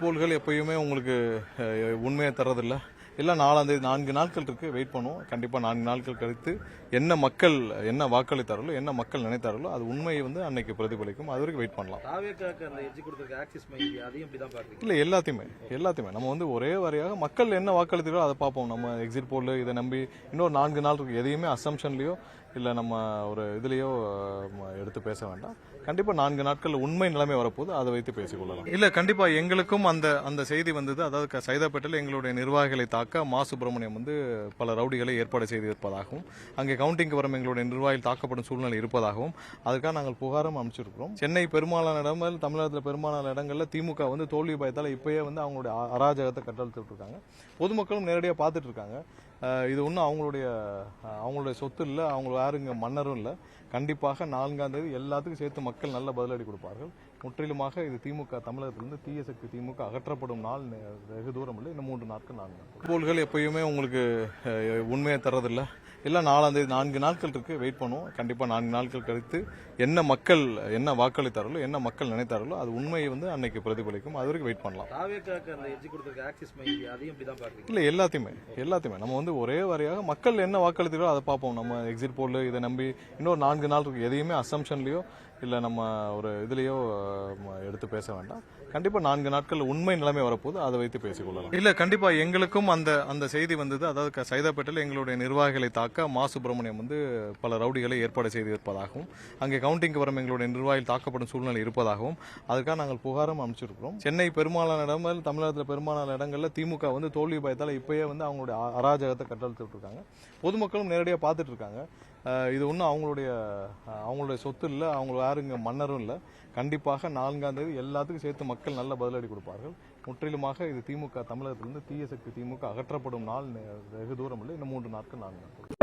போல்கள் எப்பயுமே உங்களுக்கு உண்மையை தர்றதில்ல. எல்லாம் 4ஆம் தேதி 4 நாட்கள் இருக்கு, வெயிட் பண்ணுவோம். கண்டிப்பா 4 நாட்கள் கழித்து என்ன மக்கள் என்ன வாக்களித்தார்களோ, என்ன மக்கள் நினைத்தார்களோ அது உண்மையை அன்னைக்கு பிரதிபலிக்கும். அது வரைக்கும் வெயிட் பண்ணலாம். இல்ல, எல்லாத்தையுமே நம்ம ஒரே வரையாக மக்கள் என்ன வாக்களித்தார்களோ அதை பார்ப்போம். நம்ம எக்ஸிட் போல் இதை நம்பி இன்னொரு 4 நாள் இருக்கு. எதையுமே அசம்ஷன்லயோ இல்ல நம்ம ஒரு இதுலயோ எடுத்து பேச வேண்டாம். கண்டிப்பா 4 நாட்கள் உண்மை நிலைமை வரப்போது, அதை வைத்து பேசிக்கொள்ளலாம். இல்ல, கண்டிப்பா எங்களுக்கும் அந்த செய்தி வந்தது. அதாவது சைதாப்பேட்டையில் எங்களுடைய நிர்வாகிகளை தாக்க மா சுப்பிரமணியம் பல ரவுடிகளை ஏற்பாடு செய்திருப்பதாகவும், அங்கே கவுண்டிங்க்கு வரும் எங்களுடைய நிர்வாகிகள் தாக்கப்படும் சூழ்நிலை இருப்பதாகவும் அதுக்காக நாங்கள் புகாரும் அமைச்சிருக்கிறோம். சென்னை பெரும்பாலான இடங்கள், தமிழகத்தில் பெரும்பாலான இடங்கள்ல திமுக தோல்வி பயத்தால் இப்பயே அவங்களுடைய அராஜகத்தை கட்டழுத்துட்டு இருக்காங்க. பொதுமக்களும் நேரடியாக பார்த்துட்டு இருக்காங்க. இது ஒன்றும் அவங்களுடைய சொத்து இல்லை, அவங்க யாருங்க மன்னரும் இல்லை. கண்டிப்பாக 4ஆம் தேதி எல்லாத்துக்கும் சேர்த்து மக்கள் நல்ல பதிலடி கொடுப்பார்கள். முற்றிலுமாக இது திமுக தமிழகத்திலிருந்து தீய சக்தி திமுக அகற்றப்படும் நாள் வெகு தூரம் இல்லை, இன்னும் 3 நாட்கள் 4 நாட்கள். போல்கள் எப்பயுமே உங்களுக்கு உண்மையை தர்றதில்ல. எல்லாம் 4ஆம் தேதி 4 நாட்கள் இருக்கு, வெயிட் பண்ணுவோம். கண்டிப்பா 4 நாட்கள் கழித்து என்ன மக்கள் என்ன வாக்களித்தார்களோ, என்ன மக்கள் நினைத்தார்களோ அது உண்மையை அன்னைக்கு பிரதிபலிக்கும். அது வரைக்கும் வெயிட் பண்ணலாம். இல்ல, எல்லாத்தையுமே நம்ம ஒரே வரையாக மக்கள் என்ன வாக்களித்தார்களோ அதை பார்ப்போம். நம்ம எக்ஸிட் போல் இதை நம்பி இன்னொரு 4 நாள் இருக்கு. எதையுமே அசம்ஷன்லயோ இல்ல நம்ம ஒரு இதுலயோ எடுத்து பேச வேண்டாம். கண்டிப்பா 4 நாட்கள் உண்மை நிலைமை வரப்போது, அதை வைத்து பேசிக்கொள்ளலாம். இல்ல, கண்டிப்பா எங்களுக்கும் அந்த செய்தி வந்தது. அதாவது சைதாப்பேட்டையில் எங்களுடைய நிர்வாகிகளை தாக்க மா சுப்பிரமணியம் பல ரவுடிகளை ஏற்பாடு செய்திருப்பதாகவும், அங்கே கவுண்டிங்க்கு வரும் எங்களுடைய நிர்வாகிகள் தாக்கப்படும் சூழ்நிலை இருப்பதாகவும் அதுக்காக நாங்கள் புகாரும் அமைச்சிருக்கிறோம். சென்னை பெரும்பாலான இடங்கள், தமிழகத்தில் பெரும்பாலான இடங்கள்ல திமுக தோல்வி பயத்தால் இப்பயே அவங்களுடைய அராஜகத்தை கட்டழுத்துட்டு இருக்காங்க. பொதுமக்களும் நேரடியாக பார்த்துட்டு இருக்காங்க. இது ஒன்றும் அவங்களுடைய சொத்து இல்லை, அவங்க யாருங்க மன்னரும் இல்லை. கண்டிப்பாக 4ஆம் தேதி எல்லாத்துக்கும் சேர்த்து மக்கள் நல்ல பதிலடி கொடுப்பார்கள். முற்றிலுமாக இது திமுக தமிழகத்திலிருந்து தீய சக்தி திமுக அகற்றப்படும் நாள் வெகு தூரம் இல்லை, இன்னும் 3 நாட்கள் 4 நாட்கள்.